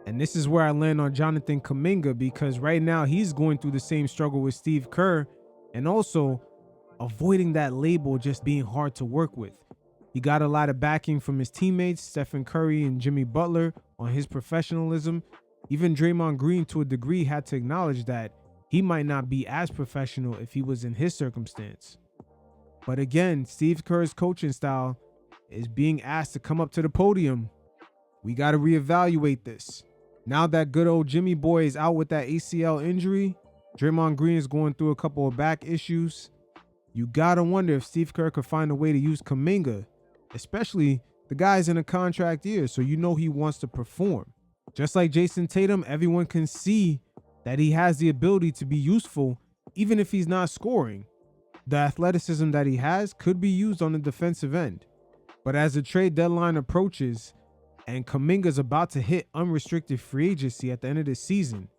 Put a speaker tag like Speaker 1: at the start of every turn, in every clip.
Speaker 1: And this is where I land on Jonathan Kuminga, because right now he's going through the same struggle with Steve Kerr, and also avoiding that label just being hard to work with. He got a lot of backing from his teammates, Stephen Curry and Jimmy Butler, on his professionalism. Even Draymond Green, to a degree, had to acknowledge that he might not be as professional if he was in his circumstance. But again, Steve Kerr's coaching style is being asked to come up to the podium. We got to reevaluate this. Now that good old Jimmy boy is out with that ACL injury, Draymond Green is going through a couple of back issues. You got to wonder if Steve Kerr could find a way to use Kuminga, especially the guy's in a contract year, so you know he wants to perform. Just like Jason Tatum, everyone can see that he has the ability to be useful even if he's not scoring. The athleticism that he has could be used on the defensive end. But as the trade deadline approaches and Kuminga's about to hit unrestricted free agency at the end of the season,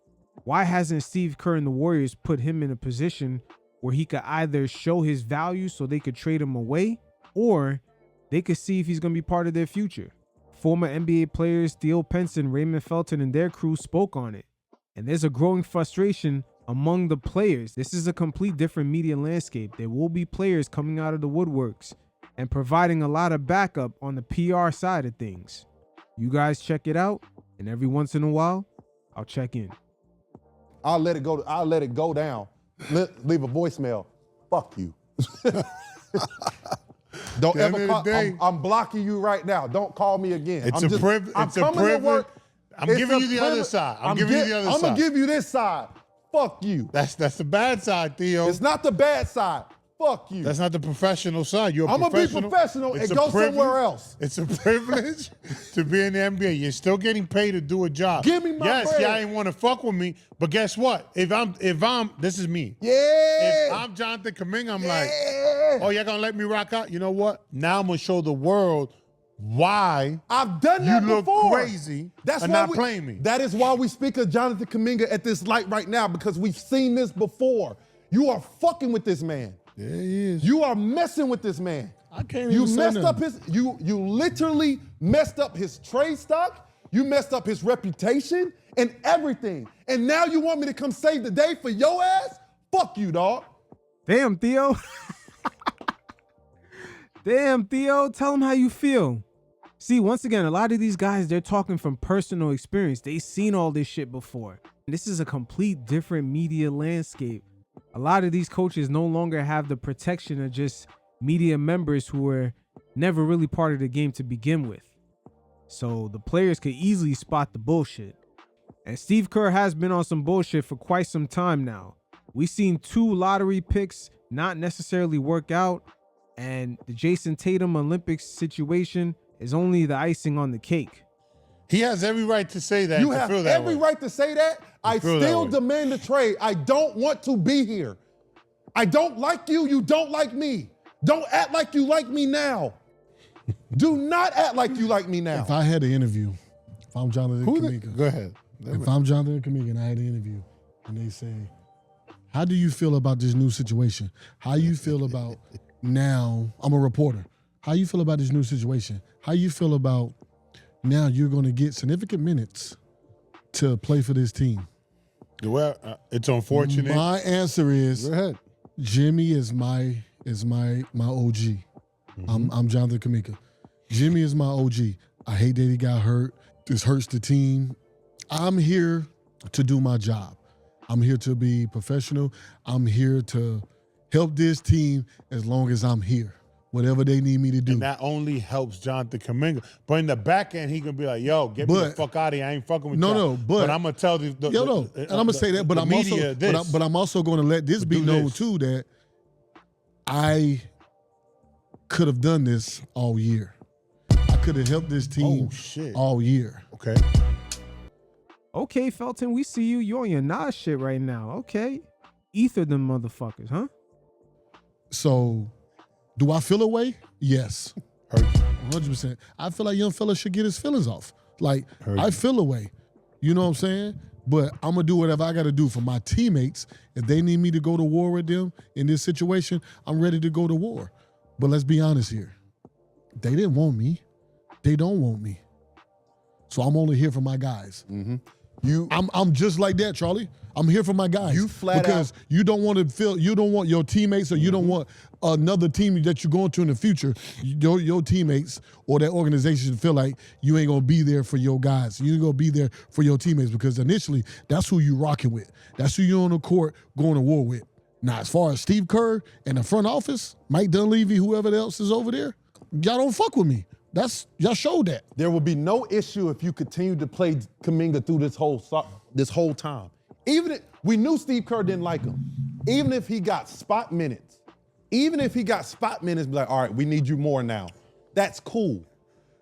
Speaker 1: why hasn't Steve Kerr and the Warriors put him in a position where he could either show his value so they could trade him away, or they could see if he's going to be part of their future? Former NBA players Theo Pinson, Raymond Felton, and their crew spoke on it. And there's a growing frustration among the players. This is a complete different media landscape. There will be players coming out of the woodworks and providing a lot of backup on the PR side of things. You guys check it out, and every once in a while, I'll check in.
Speaker 2: I'll let it go. I'll let it go down. Leave a voicemail. Fuck you. Don't ever call. I'm blocking you right now. Don't call me again.
Speaker 3: It's a privilege. It's a privilege. I'm giving you the other side. I'm giving you the other side.
Speaker 2: I'm gonna give you this side. Fuck you.
Speaker 3: That's the bad side, Theo.
Speaker 2: It's not the bad side. Fuck you.
Speaker 3: That's not the professional side. I'm
Speaker 2: gonna be professional and go somewhere else.
Speaker 3: It's a privilege to be in the NBA. You're still getting paid to do a job.
Speaker 2: Give me my bread.
Speaker 3: Yes, y'all ain't want to fuck with me, but guess what? If I'm, this is me.
Speaker 2: Yeah.
Speaker 3: If I'm Jonathan Kuminga, I'm like, oh, y'all gonna let me rock out? You know what? Now I'm gonna show the world why
Speaker 2: I've done that before.
Speaker 3: You look crazy and not playing me.
Speaker 2: That is why we speak of Jonathan Kuminga at this light right now, because we've seen this before. You are fucking with this man.
Speaker 3: There he is.
Speaker 2: You are messing with this man.
Speaker 3: I can't even say nothing.
Speaker 2: You literally messed up his trade stock. You messed up his reputation and everything. And now you want me to come save the day for your ass? Fuck you, dog.
Speaker 1: Damn, Theo. Damn, Theo. Tell him how you feel. See, once again, a lot of these guys, they're talking from personal experience. They've seen all this shit before. This is a complete different media landscape. A lot of these coaches no longer have the protection of just media members who were never really part of the game to begin with. So the players could easily spot the bullshit. And Steve Kerr has been on some bullshit for quite some time now. We've seen 2 lottery picks not necessarily work out, and the Jason Tatum Olympics situation is only the icing on the cake.
Speaker 3: He has every right to say that.
Speaker 2: You have every right to say that. I still demand a trade. I don't want to be here. I don't like you. You don't like me. Don't act like you like me now. Do not act like you like me now.
Speaker 4: If I had an interview, if I'm Jonathan Kuminga.
Speaker 3: Go ahead.
Speaker 4: If I'm Jonathan Kuminga and I had an interview and they say, how do you feel about this new situation? How you feel about now, I'm a reporter. How you feel about this new situation? How you feel about now you're going to get significant minutes to play for this team?
Speaker 3: Well, it's unfortunate.
Speaker 4: My answer is,
Speaker 3: go ahead.
Speaker 4: Jimmy is my OG. I'm Jonathan Kuminga. Jimmy is my OG. I hate that he got hurt. This hurts the team. I'm here to do my job. I'm here to be professional. I'm here to help this team as long as I'm here. Whatever they need me to do.
Speaker 3: And that only helps Jonathan Kuminga. But in the back end, he can be like, yo, get me the fuck out of here. I ain't fucking with y'all.
Speaker 4: But
Speaker 3: I'm going to tell the
Speaker 4: and I'm going to say that, but I'm also going to let this be known too that I could have done this all year. I could have helped this team all year.
Speaker 3: Okay.
Speaker 1: Okay, Felton, we see you. You're on your Nas shit right now. Okay. Ether them motherfuckers, huh?
Speaker 4: So, do I feel a way? Yes. 100%. I feel like young fella should get his feelings off. Like, I feel a way. You know what I'm saying? But I'm going to do whatever I got to do for my teammates. If they need me to go to war with them in this situation, I'm ready to go to war. But let's be honest here. They didn't want me. They don't want me. So I'm only here for my guys. I'm just like that, Charlie. I'm here for my guys.
Speaker 2: You flat
Speaker 4: because
Speaker 2: out-
Speaker 4: you don't want to feel, you don't want your teammates, or you don't want another team that you're going to in the future, your teammates or that organization feel like you ain't gonna be there for your guys. You ain't gonna be there for your teammates, because initially that's who you rocking with. That's who you're on the court going to war with. Now, as far as Steve Kerr and the front office, Mike Dunleavy, whoever else is over there, y'all don't fuck with me. Y'all showed that.
Speaker 2: There will be no issue if you continue to play Kuminga through this whole time. Even if we knew Steve Kerr didn't like him, even if he got spot minutes, be like, all right, we need you more now. That's cool.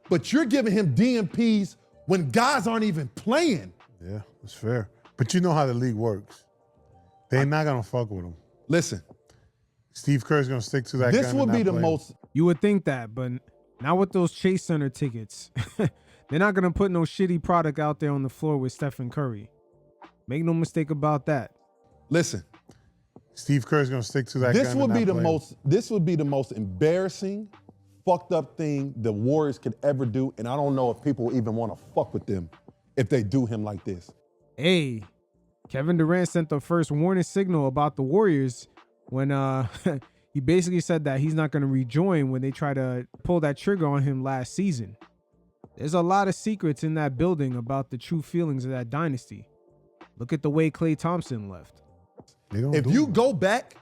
Speaker 2: But you're giving him DMPs when guys aren't even playing.
Speaker 3: Yeah, that's fair. But you know how the league works. They're not gonna fuck with him.
Speaker 2: Listen,
Speaker 3: Steve Kerr's gonna stick to that.
Speaker 2: this would be the most.
Speaker 1: You would think that, but not with those Chase Center tickets. They're not gonna put no shitty product out there on the floor with Stephen Curry. Make no mistake about that.
Speaker 2: Listen,
Speaker 3: Steve Kerr's gonna stick to that.
Speaker 2: this would be the most. This would be the most embarrassing, fucked up thing the Warriors could ever do, and I don't know if people even want to fuck with them if they do him like this.
Speaker 1: Hey, Kevin Durant sent the first warning signal about the Warriors when he basically said that he's not going to rejoin when they try to pull that trigger on him last season. There's a lot of secrets in that building about the true feelings of that dynasty. Look at the way Klay Thompson left.
Speaker 2: If you go back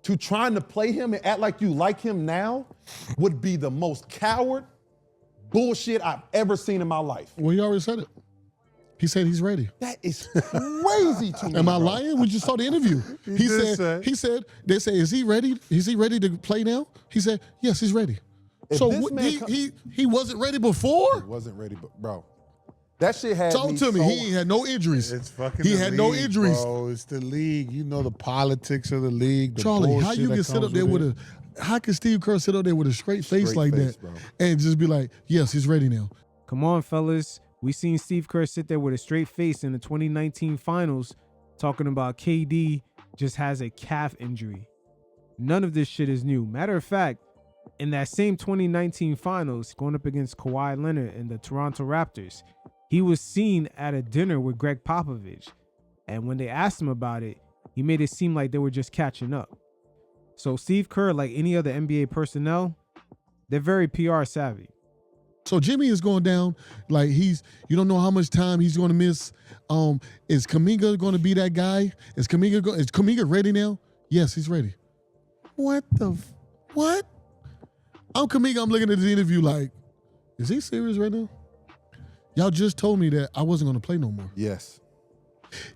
Speaker 2: to trying to play him and act like you like him now, would be the most coward bullshit I've ever seen in my life.
Speaker 4: Well, he already said it. He said he's ready.
Speaker 2: That is crazy to me.
Speaker 4: Am I lying? We just saw the interview. He said, they say, is he ready? Is he ready to play now? He said, yes, he's ready. So he wasn't ready before?
Speaker 2: He wasn't ready, bro. That shit had
Speaker 4: Talk to me. He ain't had no injuries.
Speaker 3: It's fucking.
Speaker 4: He had no injuries.
Speaker 3: Bro. It's the league. You know the politics of the league. The
Speaker 4: Charlie, how you
Speaker 3: that
Speaker 4: can sit up there with how can Steve Kerr sit up there with a straight face like that,
Speaker 2: bro,
Speaker 4: and just be like, yes, he's ready now?
Speaker 1: Come on, fellas. We seen Steve Kerr sit there with a straight face in the 2019 finals talking about KD just has a calf injury. None of this shit is new. Matter of fact, in that same 2019 finals, going up against Kawhi Leonard and the Toronto Raptors, he was seen at a dinner with Greg Popovich. And when they asked him about it, he made it seem like they were just catching up. So Steve Kerr, like any other NBA personnel, they're very PR savvy.
Speaker 4: So Jimmy is going down like you don't know how much time he's going to miss. Is Kuminga going to be that guy? Is Kuminga ready now? Yes, he's ready. What? I'm Kuminga. I'm looking at the interview like, is he serious right now? Y'all just told me that I wasn't going to play no more.
Speaker 2: Yes.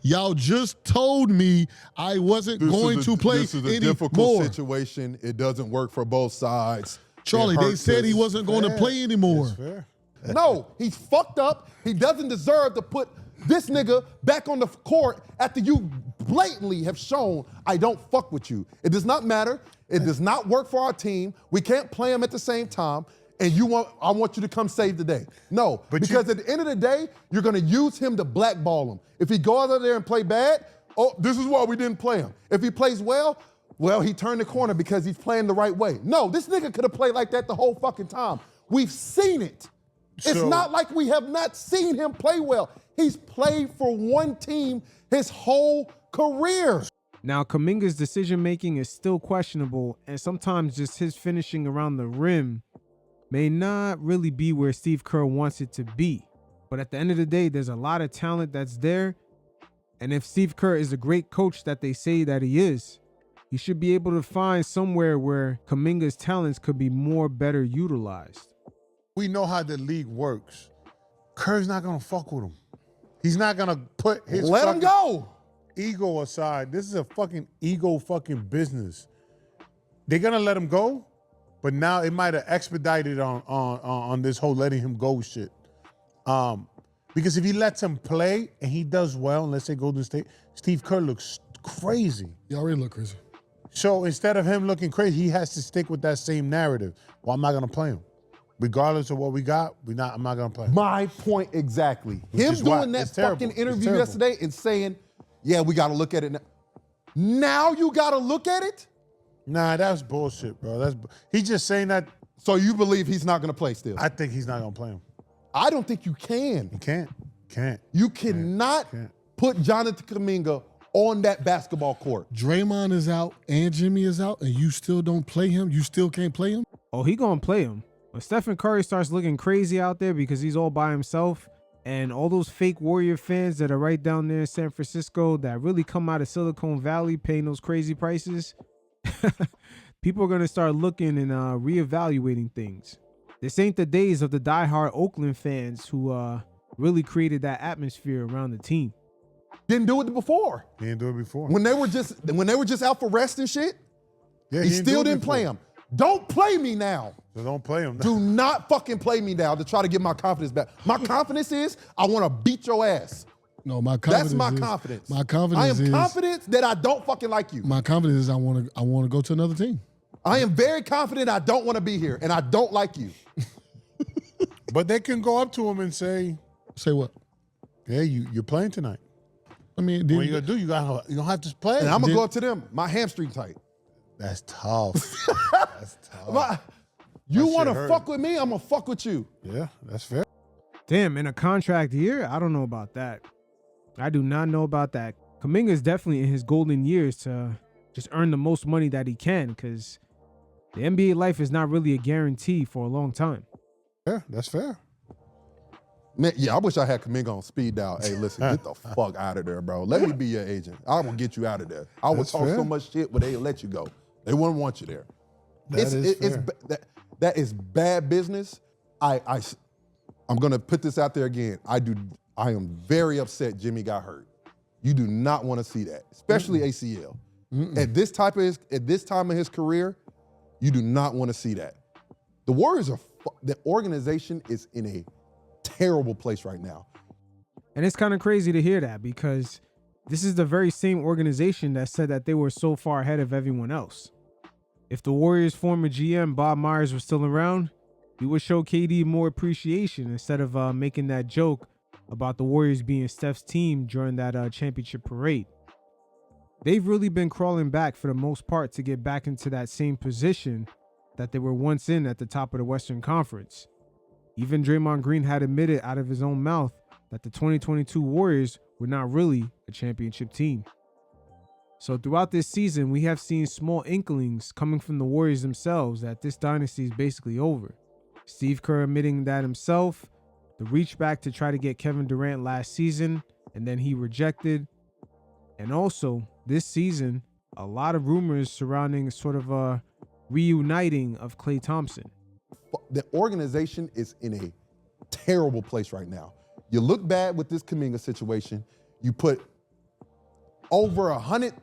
Speaker 4: Y'all just told me I wasn't going to play anymore.
Speaker 2: This is a difficult situation. It doesn't work for both sides.
Speaker 4: Charlie, they said he wasn't going to play anymore.
Speaker 2: No, he's fucked up. He doesn't deserve to put this nigga back on the court after you blatantly have shown I don't fuck with you. It does not matter. It does not work for our team. We can't play him at the same time. And I want you to come save the day. No, because at the end of the day, you're going to use him to blackball him. If he goes out there and play bad, oh, this is why we didn't play him. If he plays well, he turned the corner because he's playing the right way. No, this nigga could have played like that the whole fucking time. We've seen it. It's not like we have not seen him play well. He's played for one team his whole career.
Speaker 1: Now, Kuminga's decision-making is still questionable, and sometimes just his finishing around the rim may not really be where Steve Kerr wants it to be. But at the end of the day, there's a lot of talent that's there, and if Steve Kerr is a great coach that they say that he is, he should be able to find somewhere where Kuminga's talents could be better utilized.
Speaker 3: We know how the league works. Kerr's not gonna fuck with him. He's not gonna put his
Speaker 2: let him go
Speaker 3: ego aside. This is a fucking ego fucking business. They're gonna let him go, but now it might have expedited on this whole letting him go shit. Because if he lets him play and he does well, and let's say Golden State, Steve Kerr looks crazy.
Speaker 4: He already look crazy.
Speaker 3: So instead of him looking crazy, he has to stick with that same narrative. Well, I'm not gonna play him. Regardless of what we got, I'm not gonna play him.
Speaker 2: My point exactly. Him doing that fucking interview yesterday and saying, yeah, we gotta look at it now. Now you gotta look at it?
Speaker 3: Nah, that's bullshit, bro. He's just saying that.
Speaker 2: So you believe he's not gonna play still?
Speaker 3: I think he's not gonna play him.
Speaker 2: I don't think you can.
Speaker 3: You can't.
Speaker 2: You cannot put Jonathan Kuminga on that basketball court.
Speaker 4: Draymond is out and Jimmy is out, and you still don't play him? You still can't play him?
Speaker 1: Oh, he gonna play him. When Stephen Curry starts looking crazy out there because he's all by himself, and all those fake Warrior fans that are right down there in San Francisco that really come out of Silicon Valley paying those crazy prices, people are gonna start looking and reevaluating things. This ain't the days of the diehard Oakland fans who really created that atmosphere around the team.
Speaker 2: Didn't do it before.
Speaker 3: He didn't do it before.
Speaker 2: When they were just out for rest and shit,
Speaker 3: Yeah,
Speaker 2: he still didn't play him. Don't play me now.
Speaker 3: So don't play him.
Speaker 2: Do not fucking play me now to try to get my confidence back. My confidence is I want to beat your ass.
Speaker 4: No, my confidence.
Speaker 2: That's my
Speaker 4: is,
Speaker 2: confidence.
Speaker 4: My confidence
Speaker 2: I am
Speaker 4: is
Speaker 2: confident that I don't fucking like you.
Speaker 4: My confidence is I want to go to another team.
Speaker 2: I am very confident I don't want to be here and I don't like you.
Speaker 3: But they can go up to him and say,
Speaker 4: what?
Speaker 3: "Yeah, you're playing tonight."
Speaker 4: I mean,
Speaker 3: What you gonna do? You don't have to play.
Speaker 2: And I'm gonna go up to them. My hamstring tight.
Speaker 3: That's tough. That's tough.
Speaker 2: You
Speaker 3: That
Speaker 2: want to
Speaker 3: shit hurt.
Speaker 2: fuck with me? I'm gonna fuck with you.
Speaker 3: Yeah, that's fair.
Speaker 1: Damn, in a contract year? I don't know about that. I do not know about that. Kuminga is definitely in his golden years to just earn the most money that he can, because the NBA life is not really a guarantee for a long time.
Speaker 3: Yeah, that's fair.
Speaker 2: Man, yeah, I wish I had Kuminga on speed dial. Hey, listen, get the fuck out of there, bro. Let me be your agent. I will get you out of there. I will
Speaker 3: That's
Speaker 2: talk
Speaker 3: fair.
Speaker 2: so much shit, but they let you go. They wouldn't want you there.
Speaker 3: That
Speaker 2: That is bad business. I'm gonna put this out there again. I am very upset Jimmy got hurt. You do not want to see that, especially ACL. At this time of his career, you do not want to see that. The Warriors the organization is in a terrible place right now.
Speaker 1: And it's kind of crazy to hear that, because this is the very same organization that said that they were so far ahead of everyone else. If the Warriors' former GM, Bob Myers, was still around, he would show KD more appreciation instead of making that joke about the Warriors being Steph's team during that championship parade. They've really been crawling back for the most part to get back into that same position that they were once in at the top of the Western Conference. Even Draymond Green had admitted out of his own mouth that the 2022 Warriors were not really a championship team. So throughout this season, we have seen small inklings coming from the Warriors themselves that this dynasty is basically over. Steve Kerr admitting that himself, the reach back to try to get Kevin Durant last season, and then he rejected. And also, this season, a lot of rumors surrounding sort of a reuniting of Klay Thompson.
Speaker 2: The organization is in a terrible place right now. You look bad with this Kuminga situation. You put over $150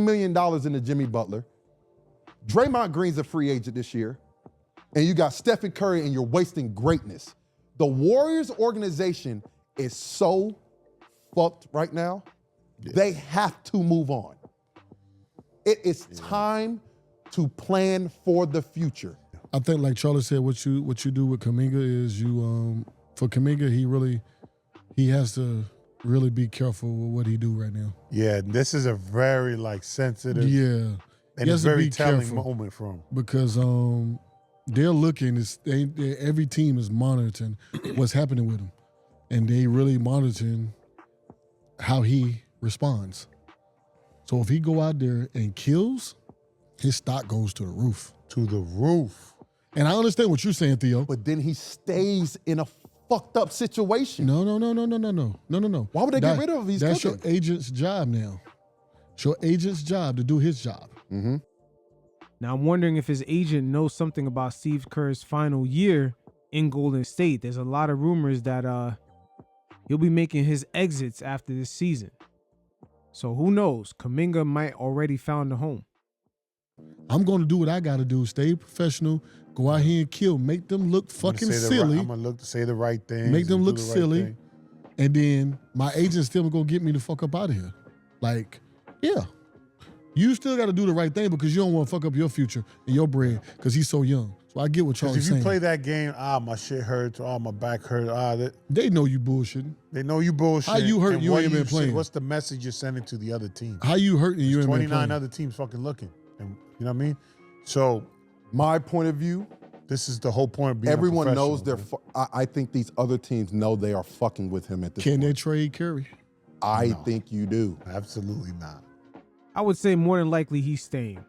Speaker 2: million into Jimmy Butler. Draymond Green's a free agent this year. And you got Stephen Curry, and you're wasting greatness. The Warriors organization is so fucked right now. Yes. They have to move on. It is time to plan for the future.
Speaker 4: I think, like Charlie said, what you do with Kuminga is for Kuminga, he has to really be careful with what he do right now.
Speaker 3: Yeah, this is a very sensitive.
Speaker 4: Yeah,
Speaker 3: and a very telling moment for him,
Speaker 4: because they're looking. Every team is monitoring what's happening with him, and they really monitoring how he responds. So if he go out there and kills, his stock goes to the roof.
Speaker 3: To the roof.
Speaker 4: And I understand what you're saying, Theo.
Speaker 2: But then he stays in a fucked up situation.
Speaker 4: No.
Speaker 2: Why would they get rid of him?
Speaker 4: That's your agent's job now. It's your agent's job to do his job.
Speaker 2: Mm-hmm.
Speaker 1: Now, I'm wondering if his agent knows something about Steve Kerr's final year in Golden State. There's a lot of rumors that he'll be making his exits after this season. So who knows? Kuminga might already found a home.
Speaker 4: I'm going to do what I got to do. Stay professional. Go out here and kill. Make them look fucking silly.
Speaker 3: I'm going to say the right thing.
Speaker 4: Make them look silly. And then my agent's still going to get me the fuck up out of here. Yeah. You still got to do the right thing because you don't want to fuck up your future and your bread because he's so young. So I get what Charlie's saying.
Speaker 3: If you play that game, my shit hurts, my back hurts.
Speaker 4: They know you bullshitting.
Speaker 3: They know you bullshitting.
Speaker 4: How you hurt and you ain't been playing?
Speaker 3: What's the message you're sending to the other team?
Speaker 4: How you hurt and you ain't been playing?
Speaker 3: 29 other teams fucking looking. And, you know what I mean? So
Speaker 2: my point of view,
Speaker 3: This is the whole point of being
Speaker 2: Everyone
Speaker 3: a
Speaker 2: knows
Speaker 3: professional,
Speaker 2: they're.
Speaker 3: man.
Speaker 2: I think these other teams know they are fucking with him at this
Speaker 4: Can
Speaker 2: point.
Speaker 4: they trade Curry?
Speaker 2: I
Speaker 3: No.
Speaker 2: think you do.
Speaker 3: Absolutely not.
Speaker 1: I would say more than likely he's staying.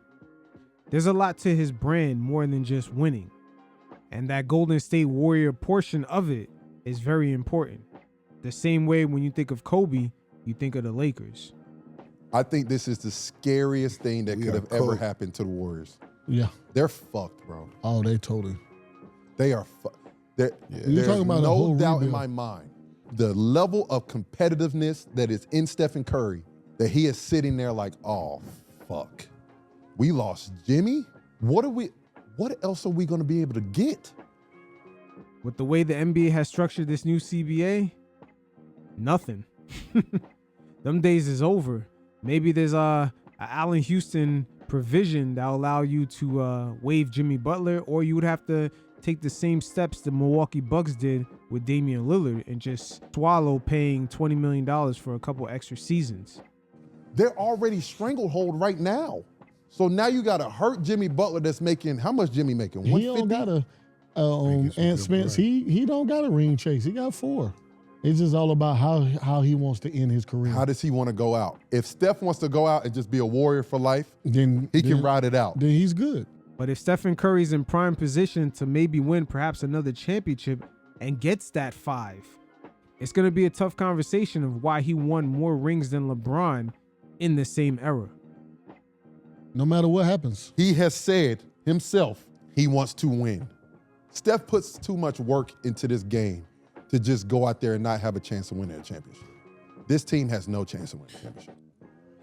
Speaker 1: There's a lot to his brand more than just winning. And that Golden State Warrior portion of it is very important. The same way when you think of Kobe, you think of the Lakers.
Speaker 2: I think this is the scariest thing that
Speaker 3: We
Speaker 2: could
Speaker 3: are
Speaker 2: have ever
Speaker 3: cooked.
Speaker 2: happened to the Warriors.
Speaker 4: Yeah.
Speaker 2: They're fucked, bro.
Speaker 4: Oh, they totally.
Speaker 2: They are fucked.
Speaker 4: You're
Speaker 2: There's
Speaker 4: talking about a
Speaker 2: no
Speaker 4: whole
Speaker 2: doubt in
Speaker 4: rebuild.
Speaker 2: my mind. The level of competitiveness that is in Stephen Curry, that he is sitting there like, oh, fuck. We lost Jimmy? What else are we going to be able to get?
Speaker 1: With the way the NBA has structured this new CBA, nothing. Them days is over. Maybe there's a Allen Houston provision that'll allow you to waive Jimmy Butler, or you would have to take the same steps the Milwaukee Bucks did with Damian Lillard and just swallow paying $20 million for a couple extra seasons.
Speaker 2: They're already stranglehold right now. So now you got to hurt Jimmy Butler that's making, how much Jimmy making?
Speaker 4: He don't got a
Speaker 3: Making some
Speaker 4: Ant
Speaker 3: good
Speaker 4: Spence.
Speaker 3: bread.
Speaker 4: He don't got a ring chase. He got 4. It's just all about how he wants to end his career.
Speaker 2: How does he want to go out? If Steph wants to go out and just be a warrior for life,
Speaker 4: then
Speaker 2: he can ride it out.
Speaker 4: Then he's good.
Speaker 1: But if Stephen Curry's in prime position to maybe win perhaps another championship and gets that 5, it's going to be a tough conversation of why he won more rings than LeBron in the same era.
Speaker 4: No matter what happens.
Speaker 2: He has said himself he wants to win. Steph puts too much work into this game to just go out there and not have a chance of winning a championship. This team has no chance of winning a championship.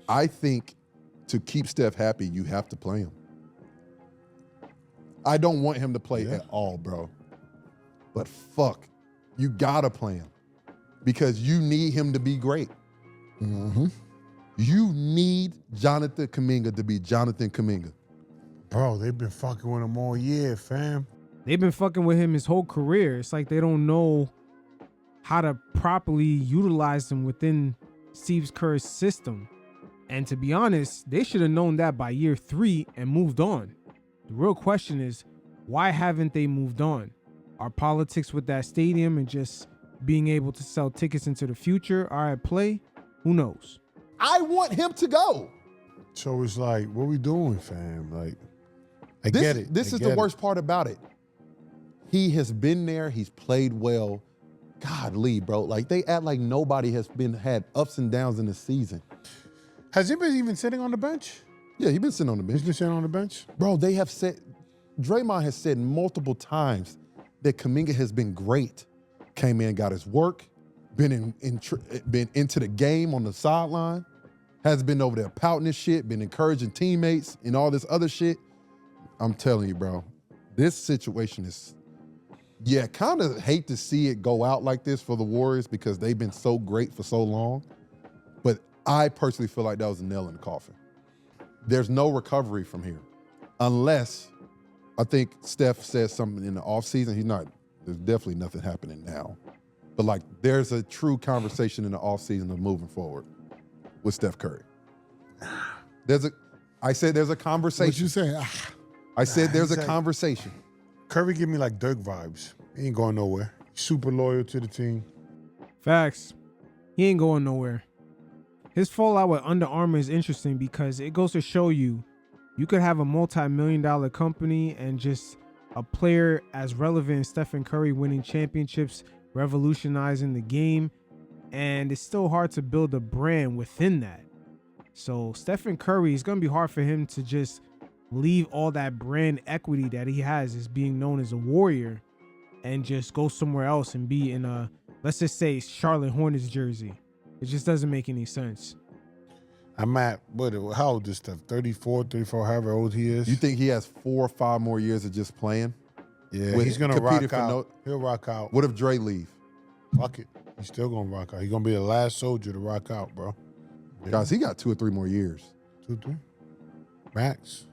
Speaker 2: I think to keep Steph happy, you have to play him. I don't want him to play at all, bro. But fuck, you gotta play him because you need him to be great.
Speaker 4: Mm-hmm.
Speaker 2: You need Jonathan Kuminga to be Jonathan Kuminga.
Speaker 3: Bro, they've been fucking with him all year, fam.
Speaker 1: They've been fucking with him his whole career. It's like they don't know how to properly utilize him within Steve Kerr's system. And to be honest, they should have known that by year 3 and moved on. The real question is, why haven't they moved on? Are politics with that stadium and just being able to sell tickets into the future are at play? Who knows?
Speaker 2: I want him to go.
Speaker 3: So it's like, what we doing, fam? Like, I get it.
Speaker 2: This
Speaker 3: I
Speaker 2: is
Speaker 3: get
Speaker 2: the
Speaker 3: it.
Speaker 2: worst part about it. He has been there. He's played well. God, Lee, bro. Like, they act like nobody has had ups and downs in the season.
Speaker 3: Has he been even sitting on the bench?
Speaker 2: Yeah, he's been sitting on the bench.
Speaker 3: He's been sitting on the bench?
Speaker 2: Bro, they have said, Draymond has said multiple times that Kuminga has been great. Came in, got his work, been into the game on the sideline, has been over there pouting this shit, been encouraging teammates and all this other shit. I'm telling you, bro, this situation is, kind of hate to see it go out like this for the Warriors because they've been so great for so long. But I personally feel like that was a nail in the coffin. There's no recovery from here unless I think Steph says something in the offseason. There's definitely nothing happening now. But like there's a true conversation in the offseason of moving forward with Steph Curry. I said there's a conversation.
Speaker 4: What you say?
Speaker 2: I said there's a
Speaker 3: he's like-
Speaker 2: conversation.
Speaker 3: Curry give me like Dirk vibes. He ain't going nowhere. Super loyal to the team.
Speaker 1: Facts. He ain't going nowhere. His fallout with Under Armour is interesting because it goes to show you could have a multi-million-dollar company and just a player as relevant as Stephen Curry winning championships, revolutionizing the game, and it's still hard to build a brand within that. So Stephen Curry, it's going to be hard for him to just leave all that brand equity that he has as being known as a warrior and just go somewhere else and be in a, let's just say, Charlotte Hornets jersey. It just doesn't make any sense.
Speaker 3: I'm at, how old is Steph? 34, however old he is.
Speaker 2: You think he has 4 or 5 more years of just playing?
Speaker 3: Yeah,
Speaker 2: With-
Speaker 3: he's going to
Speaker 2: competed
Speaker 3: rock
Speaker 2: for
Speaker 3: out. He'll rock out.
Speaker 2: What if Dre leave?
Speaker 3: Fuck it. He's still going to rock out. He's going to be the last soldier to rock out, bro. Yeah.
Speaker 2: Guys, he got 2 or 3 more years.
Speaker 3: 2, 3. Max.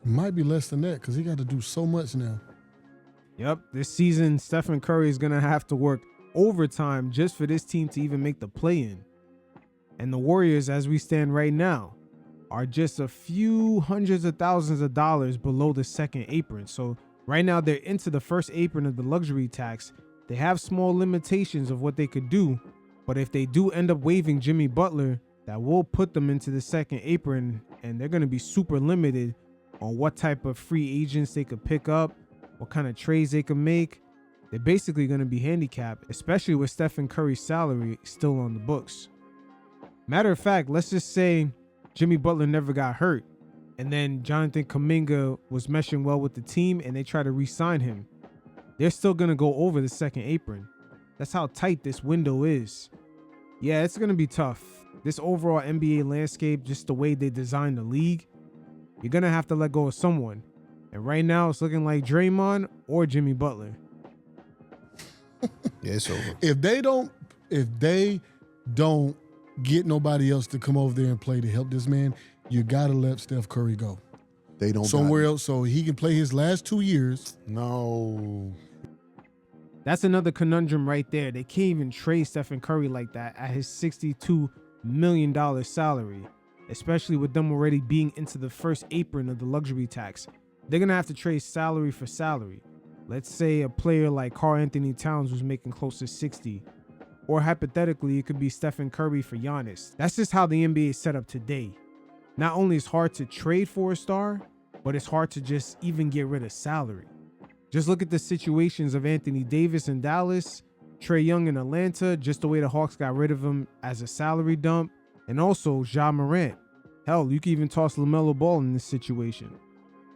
Speaker 4: Might be less than that because he got to do so much now.
Speaker 1: Yep, this season, Stephen Curry is going to have to work overtime just for this team to even make the play-in. And the Warriors, as we stand right now, are just a few hundreds of thousands of dollars below the second apron. So Right now, they're into the first apron of the luxury tax. They have small limitations of what they could do, but if they do end up waiving Jimmy Butler, that will put them into the second apron, and they're going to be super limited on what type of free agents they could pick up, what kind of trades they could make. They're basically going to be handicapped, especially with Stephen Curry's salary still on the books. Matter of fact, let's just say Jimmy Butler never got hurt, and then Jonathan Kuminga was meshing well with the team and they try to re-sign him. They're still going to go over the second apron. That's how tight this window is. Yeah, it's going to be tough. This overall NBA landscape, just the way they designed the league, you're going to have to let go of someone. And right now, it's looking like Draymond or Jimmy Butler.
Speaker 3: Yeah, it's over.
Speaker 4: If they don't get nobody else to come over there and play to help this man, you got to let Steph Curry go.
Speaker 2: They don't
Speaker 4: somewhere else so he can play his last 2 years.
Speaker 3: No.
Speaker 1: That's another conundrum right there. They can't even trade Stephen Curry like that at his $62 million salary, especially with them already being into the first apron of the luxury tax. They're going to have to trade salary for salary. Let's say a player like Karl Anthony Towns was making close to 60. Or hypothetically, it could be Stephen Curry for Giannis. That's just how the NBA is set up today. Not only is it hard to trade for a star, but it's hard to just even get rid of salary. Just look at the situations of Anthony Davis in Dallas, Trae Young in Atlanta, just the way the Hawks got rid of him as a salary dump, and also Ja Morant. Hell, you can even toss LaMelo Ball in this situation.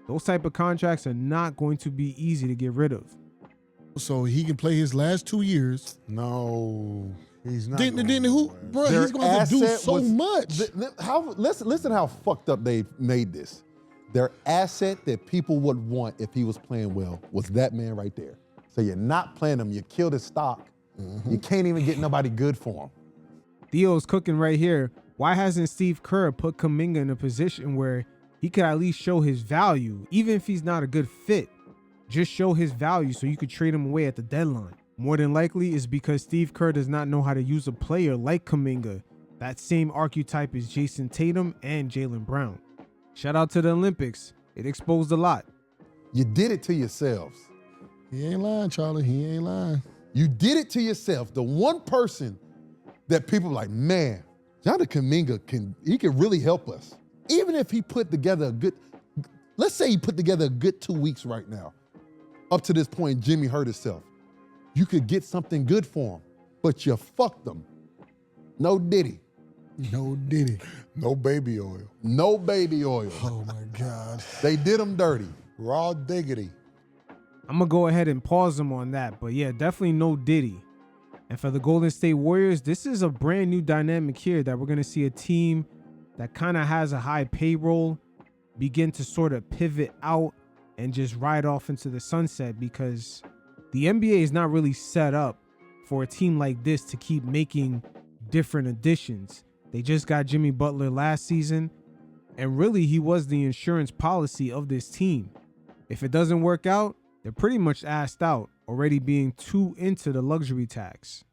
Speaker 1: Those type of contracts are not going to be easy to get rid of.
Speaker 4: So he can play his last 2 years.
Speaker 3: No, he's not.
Speaker 4: Then who, bro? He's going to have to do so much.
Speaker 2: Listen how fucked up they made this. Their asset that people would want if he was playing well was that man right there. So you're not playing him. You killed his stock. You can't even get nobody good for him.
Speaker 1: Theo's cooking right here. Why hasn't Steve Kerr put Kuminga in a position where he could at least show his value, even if he's not a good fit? Just show his value so you could trade him away at the deadline. More than likely is because Steve Kerr does not know how to use a player like Kuminga, that same archetype as Jason Tatum and Jaylen Brown. Shout out to the Olympics. It exposed a lot.
Speaker 2: You did it to yourselves.
Speaker 4: He ain't lying, Charlie. He ain't lying.
Speaker 2: You did it to yourself. The one person that people are like, man, Jonathan Kuminga can really help us. Even if he put together let's say he put together a good 2 weeks right now. Up to this point, Jimmy hurt himself. You could get something good for him, but you fucked him. No diddy.
Speaker 4: No diddy.
Speaker 3: No baby oil.
Speaker 2: No baby oil.
Speaker 4: Oh my God.
Speaker 2: They did him dirty.
Speaker 3: Raw diggity.
Speaker 1: I'm going to go ahead and pause him on that. But yeah, definitely no Diddy. And for the Golden State Warriors, this is a brand new dynamic here that we're going to see a team that kind of has a high payroll begin to sort of pivot out and just ride off into the sunset, because the NBA is not really set up for a team like this to keep making different additions. They just got Jimmy Butler last season, and really he was the insurance policy of this team. If it doesn't work out, they're pretty much asked out, already being too into the luxury tax.